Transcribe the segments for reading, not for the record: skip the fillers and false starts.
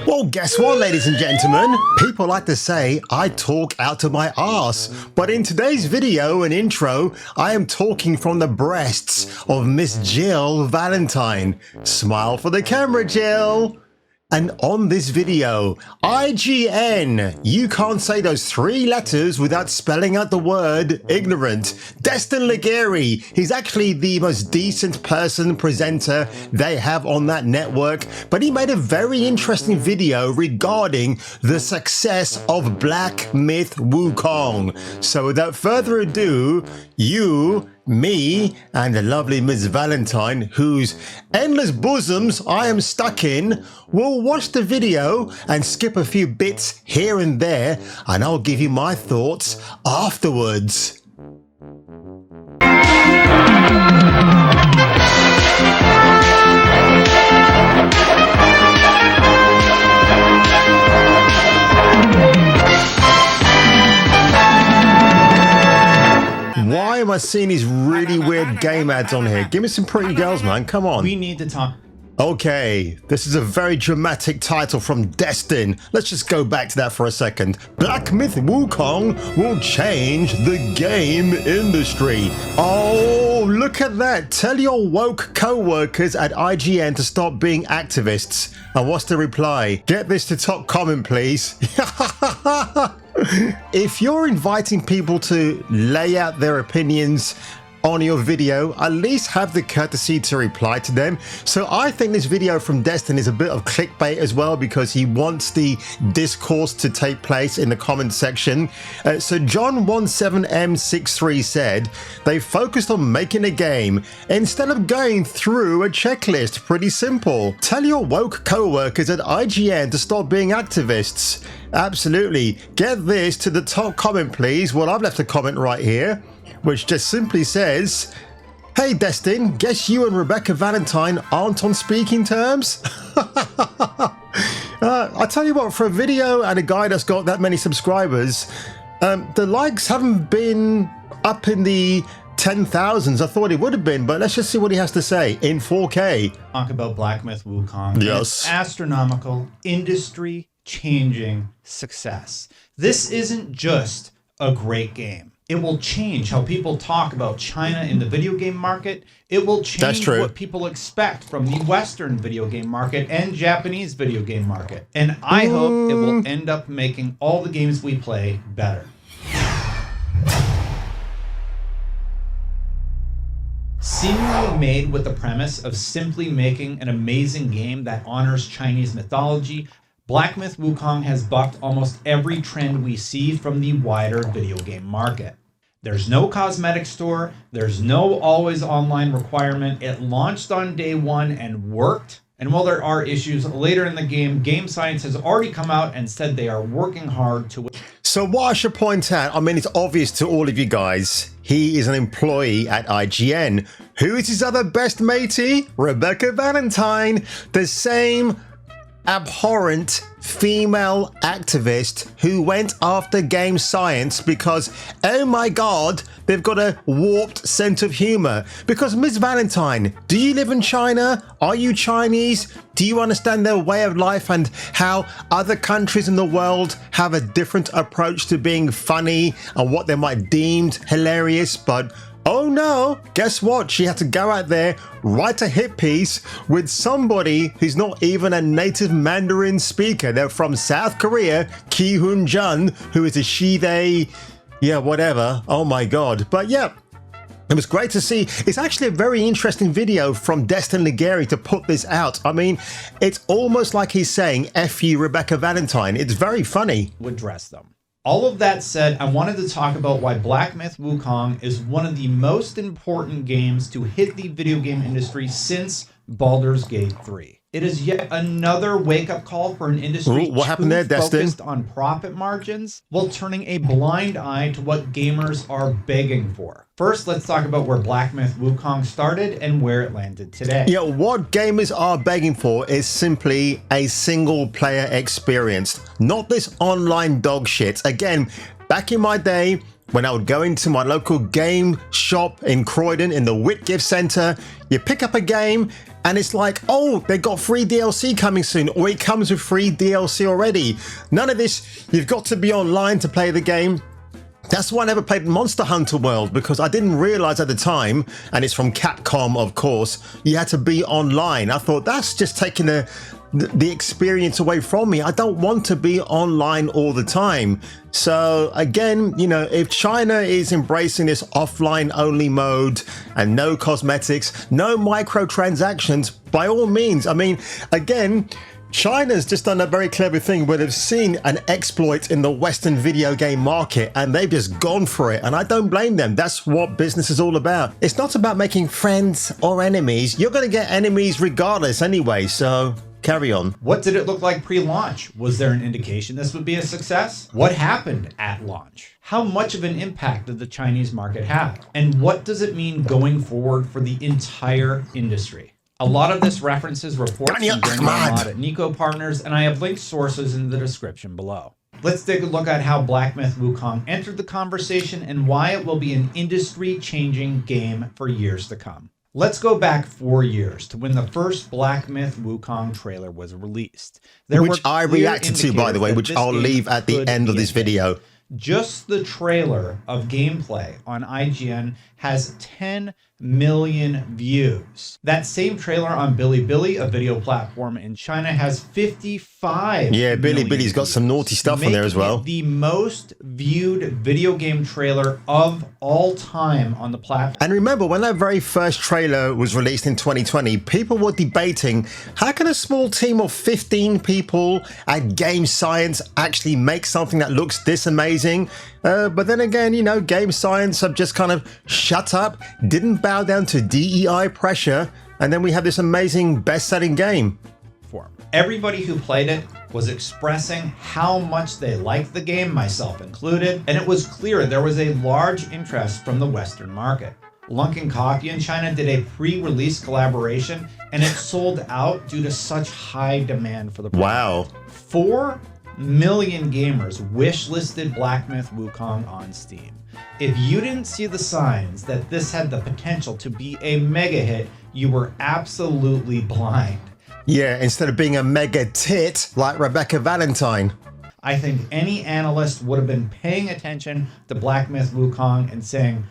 Well, guess what, ladies and gentlemen? People like to say I talk out of my arse, but in today's video and intro, I am talking from the breasts of Miss Jill Valentine. Smile for the camera, Jill. And on this video, IGN, you can't say those 3 letters without spelling out the word ignorant. Destin Legarie, he's actually the most decent presenter they have on that network, but he made a very interesting video regarding the success of Black Myth Wukong. So without further ado, you, me, and the lovely Miss Valentine, whose endless bosoms I am stuck in, will watch the video and skip a few bits here and there, and I'll give you my thoughts afterwards. Why am I seeing these really weird game ads on here? Give me some pretty girls, man. Come on. We need to talk. Okay, this is a very dramatic title from Destin. Let's just go back to that for a second. Black Myth Wukong will change the game industry. Oh, look at that. Tell your woke co-workers at IGN to stop being activists. And what's the reply? Get this to top comment, please. If you're inviting people to lay out their opinions on your video, at least have the courtesy to reply to them. So I think this video from Destin is a bit of clickbait as well, because he wants the discourse to take place in the comment section. So John17M63 said they focused on making a game instead of going through a checklist. Pretty simple. Tell your woke co-workers at IGN to stop being activists. Absolutely. Get this to the top comment, please. Well, I've left a comment right here, which just simply says, "Hey Destin, guess you and Rebecca Valentine aren't on speaking terms?" I tell you what, for a video and a guy that's got that many subscribers, the likes haven't been up in the 10,000s. I thought it would have been, but let's just see what he has to say in 4K. Talk about Black Myth Wukong. Yes. It's astronomical, industry-changing success. This isn't just a great game. It will change how people talk about China in the video game market. It will change what people expect from the Western video game market and Japanese video game market. And I hope it will end up making all the games we play better. Seemingly made with the premise of simply making an amazing game that honors Chinese mythology, Black Myth Wukong has bucked almost every trend we see from the wider video game market. There's no cosmetic store, there's no always online requirement. It launched on day 1 and worked. And while there are issues later in the game, Game Science has already come out and said they are working hard to... So what I should point out, I mean, it's obvious to all of you guys, he is an employee at IGN. Who is his other best matey? Rebecca Valentine, the same abhorrent female activist who went after Game Science because, oh my god, they've got a warped sense of humor. Because Miss Valentine, do you live in China? Are you Chinese? Do you understand their way of life and how other countries in the world have a different approach to being funny and what they might deem hilarious? But oh no, guess what? She had to go out there, write a hit piece with somebody who's not even a native Mandarin speaker. They're from South Korea, Ki-hoon Jun, who is a she, they, yeah, whatever. Oh my god. But yeah, it was great to see. It's actually a very interesting video from Destin Legarie to put this out. I mean, it's almost like he's saying, F you, Rebecca Valentine. It's very funny. Would dress them. All of that said, I wanted to talk about why Black Myth Wukong is one of the most important games to hit the video game industry since Baldur's Gate 3. It is yet another wake-up call for an industry focused on profit margins while turning a blind eye to what gamers are begging for. First, let's talk about where Black Myth Wukong started and where it landed today. Yeah, what gamers are begging for is simply a single-player experience, not this online dog shit. Again, back in my day, When I would go into my local game shop in Croydon in the Whitgift Centre, you pick up a game and it's like, oh, they got free DLC coming soon, or it comes with free DLC already. None of this, you've got to be online to play the game. That's why I never played Monster Hunter World, because I didn't realize at the time, and it's from Capcom, of course, you had to be online. I thought that's just taking the experience away from me. I don't want to be online all the time. So again, you know, if China is embracing this offline only mode and no cosmetics, no microtransactions, by all means. I mean, again, China's just done a very clever thing where they've seen an exploit in the Western video game market and they've just gone for it. And I don't blame them. That's what business is all about. It's not about making friends or enemies. You're going to get enemies regardless anyway. So carry on. What did it look like pre-launch? Was there an indication this would be a success? What happened at launch? How much of an impact did the Chinese market have? And what does it mean going forward for the entire industry? A lot of this references reports from Daniel Ahmad at Nico Partners, and I have linked sources in the description below. Let's take a look at how Black Myth Wukong entered the conversation and why it will be an industry-changing game for years to come. Let's go back 4 years to when the first Black Myth Wukong trailer was released. Which I reacted to, by the way, which I'll leave at the end of this video. Just the trailer of gameplay on IGN has 10 million views. That same trailer on Bilibili, a video platform in China, has 55 Yeah, Bilibili's got some naughty stuff on there as well. The most viewed video game trailer of all time on the platform. And remember, when that very first trailer was released in 2020, people were debating, how can a small team of 15 people at Game Science actually make something that looks this amazing? But then again, you know, Game Science have just kind of shut up, didn't bow down to DEI pressure, and then we have this amazing best-selling game. Everybody who played it was expressing how much they liked the game, myself included, and it was clear there was a large interest from the Western market. Lunkin Coffee in China did a pre-release collaboration, and it sold out due to such high demand for the product. Wow. 4 million gamers wish-listed Black Myth Wukong on Steam. If you didn't see the signs that this had the potential to be a mega hit, you were absolutely blind. Yeah, instead of being a mega tit like Rebecca Valentine. I think any analyst would have been paying attention to Black Myth Wukong and saying,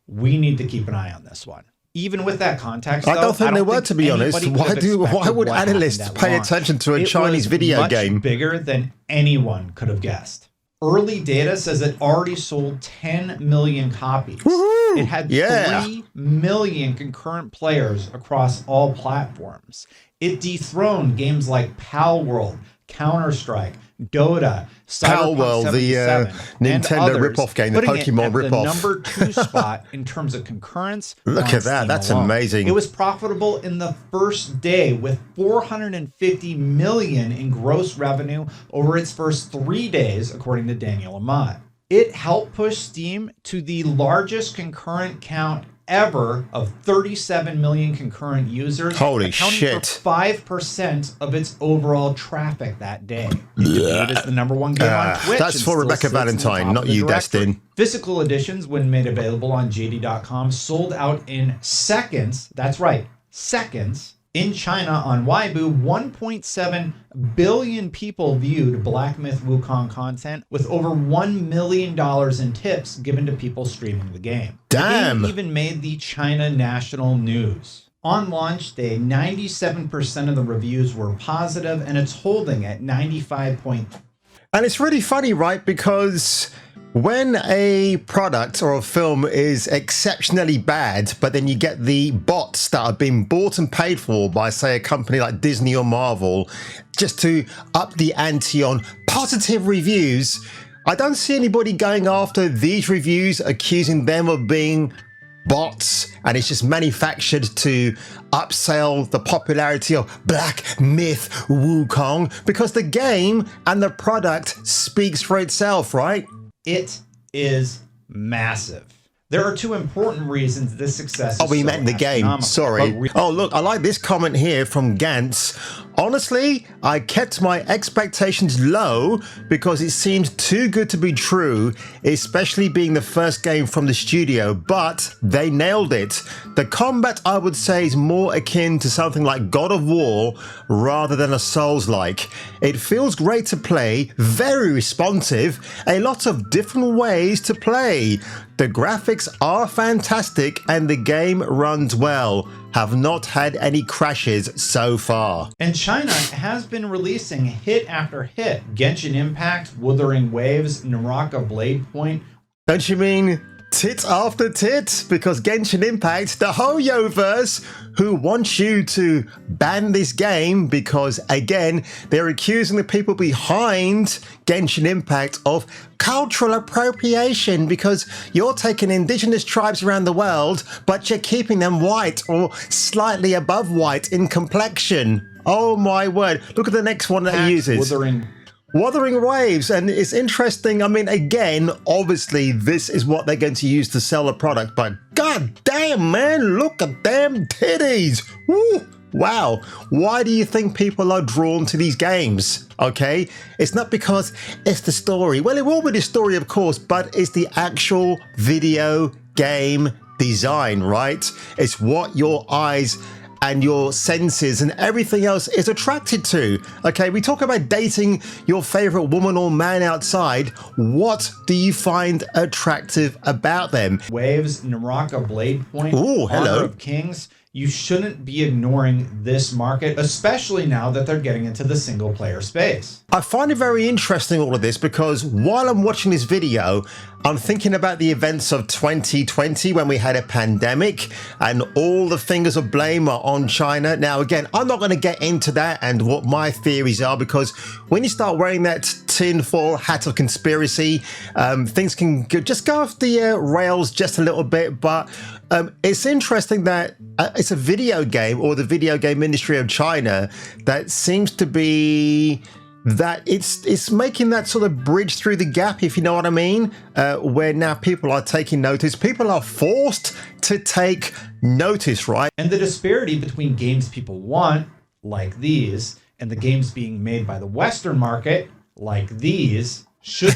we need to keep an eye on this one. Even with that context, though, I don't think they were, to be honest. Why would analysts pay attention to a Chinese video game? It was much bigger than anyone could have guessed. Early data says it already sold 10 million copies. Woohoo! It had 3 million concurrent players across all platforms. It dethroned games like Pal World, Counter-Strike, Dota, Pal World, the Nintendo rip-off game, the Pokemon rip-off. The number 2 spot in terms of concurrence. Look at that, that's amazing. It was profitable in the first day with 450 million in gross revenue over its first 3 days, according to Daniel Ahmad. It helped push Steam to the largest concurrent count ever of 37 million concurrent users. Holy shit. For 5% of its overall traffic that day. It is the #1 game on Twitch. That's for Rebecca Valentine, not you, Destin. Physical editions, when made available on JD.com, sold out in seconds. That's right, seconds. In China, on Weibo, 1.7 billion people viewed Black Myth Wukong content, with over $1 million in tips given to people streaming the game. Damn! The game even made the China national news. On launch day, 97% of the reviews were positive, and it's holding at 95. And it's really funny, right? Because when a product or a film is exceptionally bad, but then you get the bots that are being bought and paid for by, say, a company like Disney or Marvel, just to up the ante on positive reviews, I don't see anybody going after these reviews, accusing them of being bots, and it's just manufactured to upsell the popularity of Black Myth Wukong, because the game and the product speaks for itself, right? It is massive. There are 2 important reasons this success is we meant the game. Sorry. Oh, look, I like this comment here from Gantz. Honestly, I kept my expectations low because it seemed too good to be true, especially being the first game from the studio, but they nailed it. The combat, I would say, is more akin to something like God of War rather than a Souls-like. It feels great to play, very responsive, a lot of different ways to play. The graphics are fantastic and the game runs well. Have not had any crashes so far. And China has been releasing hit after hit. Genshin Impact, Wuthering Waves, Naraka Blade Point. Don't you mean tit after tit? Because Genshin Impact, the Hoyoverse, who wants you to ban this game because, again, they're accusing the people behind Genshin Impact of cultural appropriation because you're taking indigenous tribes around the world, but you're keeping them white or slightly above white in complexion. Oh my word. Look at the next one that he uses. Wuthering Waves. And it's interesting. I mean, again, obviously this is what they're going to use to sell the product, but god damn, man, look at them titties. Woo. Wow. Why do you think people are drawn to these games? Okay, it's not because it's the story. Well, it will be the story, of course, but it's the actual video game design, right? It's what your eyes and your senses and everything else is attracted to. Okay, we talk about dating your favorite woman or man outside. What do you find attractive about them? Waves, Naraka Blade Point, Ooh, hello. Honor of Kings. You shouldn't be ignoring this market, especially now that they're getting into the single player space. I find it very interesting, all of this, because while I'm watching this video, I'm thinking about the events of 2020 when we had a pandemic and all the fingers of blame are on China. Now, again, I'm not going to get into that and what my theories are, because when you start wearing that tinfoil hat of conspiracy, things can just go off the rails just a little bit. But it's interesting that it's a video game, or the video game industry of China, that seems to be that it's making that sort of bridge through the gap, if you know what I mean, where now people are taking notice. People are forced to take notice, right? And the disparity between games people want, like these, and the games being made by the Western market, like these, should...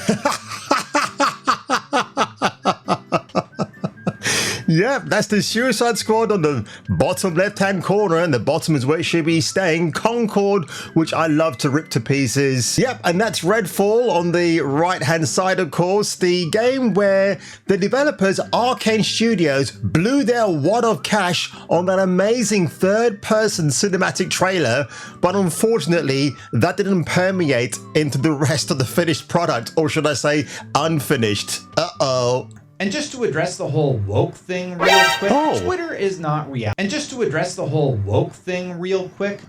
Yep, that's the Suicide Squad on the bottom left-hand corner, and the bottom is where it should be staying. Concord, which I love to rip to pieces. Yep, and that's Redfall on the right-hand side, of course. The game where the developers, Arcane Studios, blew their wad of cash on that amazing third-person cinematic trailer, but unfortunately, that didn't permeate into the rest of the finished product, or should I say, unfinished. Uh-oh. And just to address the whole woke thing real quick, Twitter is not reality.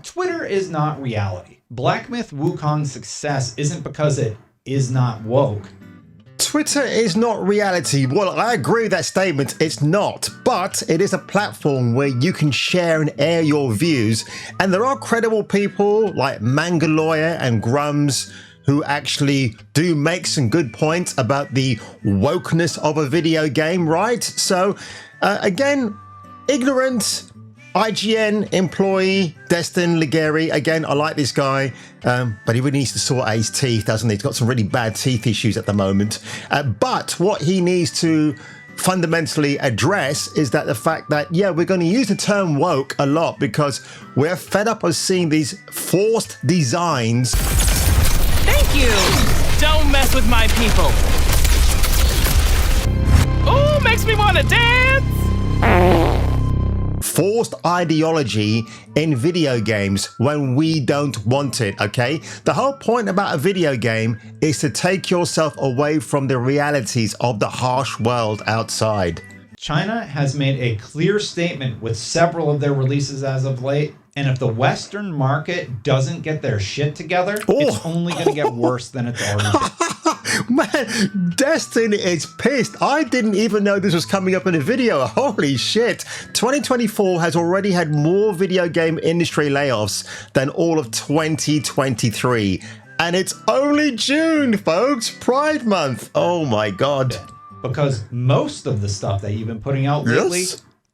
Twitter is not reality. Black Myth Wukong's success isn't because it is not woke. Twitter is not reality. Well, I agree with that statement. It's not, but it is a platform where you can share and air your views. And there are credible people like Manga Lawyer and Grums who actually do make some good points about the wokeness of a video game, right? So, again, ignorant IGN employee, Destin Legarie. Again, I like this guy, but he really needs to sort out his teeth, doesn't he? He's got some really bad teeth issues at the moment. But what he needs to fundamentally address is that the fact that, yeah, we're going to use the term woke a lot because we're fed up of seeing these forced designs. Thank you! Don't mess with my people! Ooh, makes me want to dance! Forced ideology in video games when we don't want it, okay? The whole point about a video game is to take yourself away from the realities of the harsh world outside. China has made a clear statement with several of their releases as of late. And if the Western market doesn't get their shit together, it's only going to get worse than it's already been. Man, Destin is pissed. I didn't even know this was coming up in a video. Holy shit. 2024 has already had more video game industry layoffs than all of 2023. And it's only June, folks. Pride Month. Oh my God. Because most of the stuff that you've been putting out lately,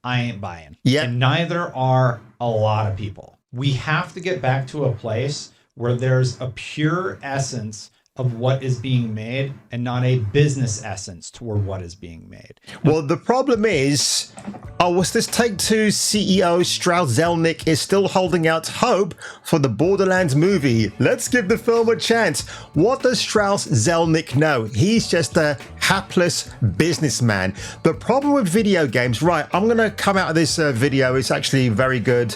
I ain't buying. Yeah. And neither are a lot of people. We have to get back to a place where there's a pure essence of what is being made and not a business essence toward what is being made. Well, the problem is, was this Take-Two CEO Strauss Zelnick is still holding out hope for the Borderlands movie. Let's give the film a chance. What does Strauss Zelnick know? He's just a hapless businessman. The problem with video games, right, I'm going to come out of this video. It's actually very good.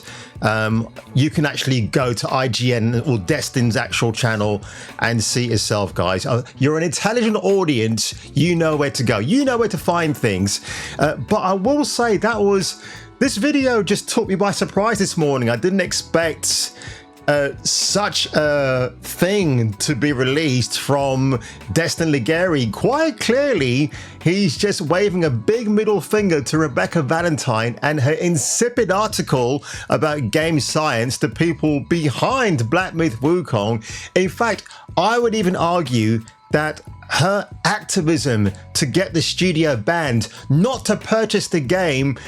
You can actually go to IGN or Destin's actual channel and see yourself, guys. You're an intelligent audience. You know where to go. You know where to find things. But I will say this video just took me by surprise this morning. I didn't expect such a thing to be released from Destin Legarie. Quite clearly, he's just waving a big middle finger to Rebecca Valentine and her insipid article about game science, the people behind Black Myth Wukong. In fact, I would even argue that her activism to get the studio banned, not to purchase the game,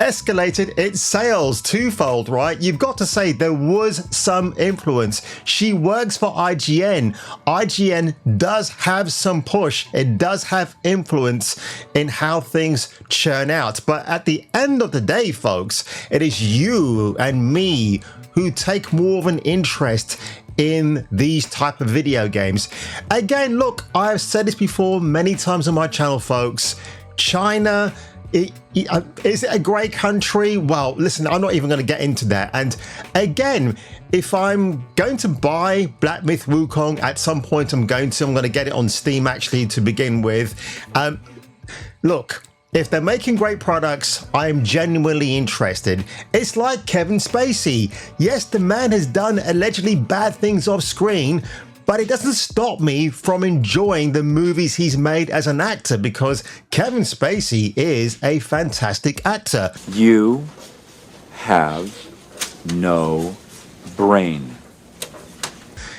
escalated its sales twofold, right? You've got to say there was some influence. She works for IGN. IGN does have some push. It does have influence in how things churn out. But at the end of the day, folks, it is you and me who take more of an interest in these type of video games. Again, look, I've said this before many times on my channel, folks. China, is it a great country? Well, listen, I'm not even going to get into that. And again, if I'm going to buy Black Myth Wukong at some point, I'm going to get it on Steam actually to begin with. Look, if they're making great products, I am genuinely interested. It's like Kevin Spacey. Yes, the man has done allegedly bad things off screen, but it doesn't stop me from enjoying the movies he's made as an actor, because Kevin Spacey is a fantastic actor. You have no brain.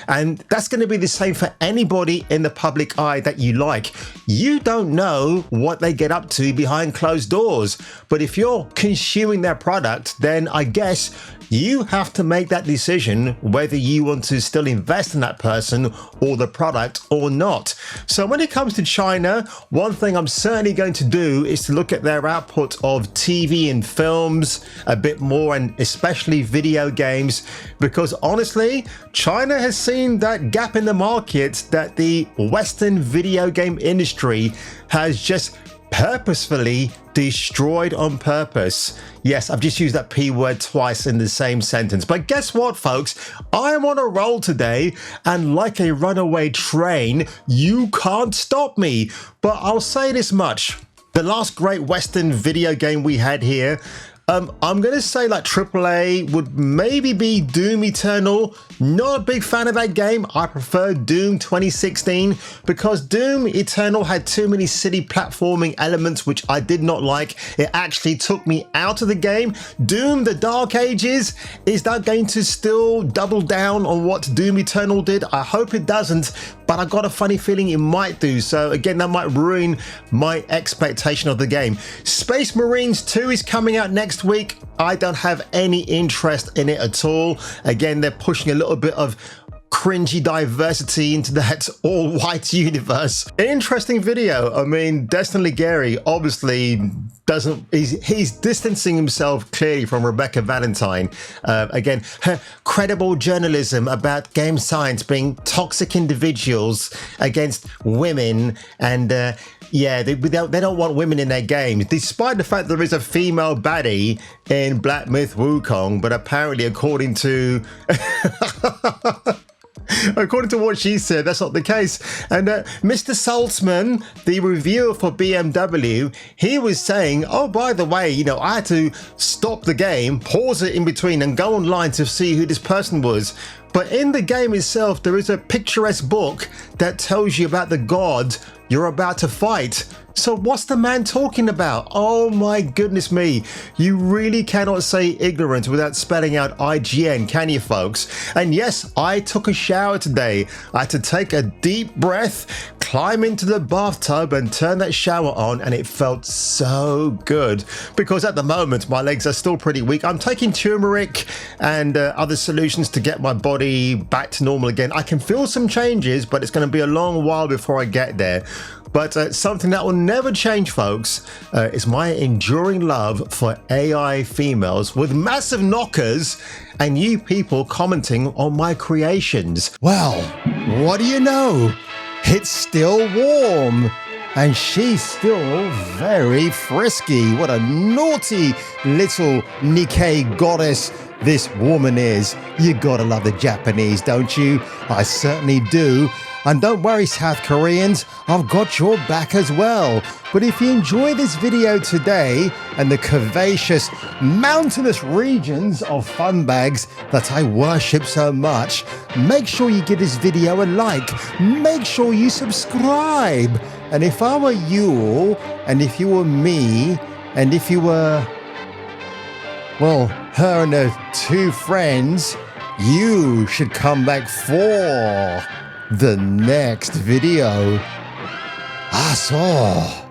And that's going to be the same for anybody in the public eye that you like. You don't know what they get up to behind closed doors. But if you're consuming their product, then I guess you have to make that decision whether you want to still invest in that person or the product or not. So when it comes to China, one thing I'm certainly going to do is to look at their output of TV and films a bit more, and especially video games, because honestly, China has seen that gap in the market that the Western video game industry has just purposefully destroyed on purpose. Yes, I've just used that P word twice in the same sentence. But guess what, folks? I'm on a roll today, and like a runaway train, you can't stop me. But I'll say this much. The last great Western video game we had here, I'm going to say like AAA would maybe be Doom Eternal. Not a big fan of that game. I prefer Doom 2016 because Doom Eternal had too many city platforming elements which I did not like. It actually took me out of the game. Doom the Dark Ages, is that going to still double down on what Doom Eternal did? I hope it doesn't, but I got a funny feeling it might do. So again, that might ruin my expectation of the game. Space Marines 2 is coming out next week. I don't have any interest in it at all. Again, they're pushing a little bit of cringy diversity into that all-white universe. Interesting video. I mean, Destin Legarie obviously doesn't, he's distancing himself clearly from Rebecca Valentine. Again, her credible journalism about game science being toxic individuals against women, and yeah, they don't want women in their games, despite the fact there is a female baddie in Black Myth Wukong, but apparently according to according to what she said, that's not the case. And Mr. Saltzman, the reviewer for BMW, he was saying, oh, by the way, you know, I had to stop the game, pause it in between and go online to see who this person was. But in the game itself, there is a picturesque book that tells you about the god you're about to fight. So what's the man talking about? Oh my goodness me. You really cannot say ignorant without spelling out IGN, can you, folks? And yes, I took a shower today. I had to take a deep breath, climb into the bathtub and turn that shower on, and it felt so good because at the moment my legs are still pretty weak. I'm taking turmeric and other solutions to get my body back to normal again. I can feel some changes, but it's going to be a long while before I get there. But something that will never change, folks, is my enduring love for AI females with massive knockers and you people commenting on my creations. Well, what do you know? It's still warm. And she's still very frisky. What a naughty little Nikkei goddess this woman is. You gotta love the Japanese, don't you? I certainly do. And don't worry, South Koreans, I've got your back as well. But if you enjoy this video today and the curvaceous, mountainous regions of fun bags that I worship so much, make sure you give this video a like. Make sure you subscribe. And if I were you, and if you were me, and if you were, well, her and her two friends, you should come back for the next video. Ah, so.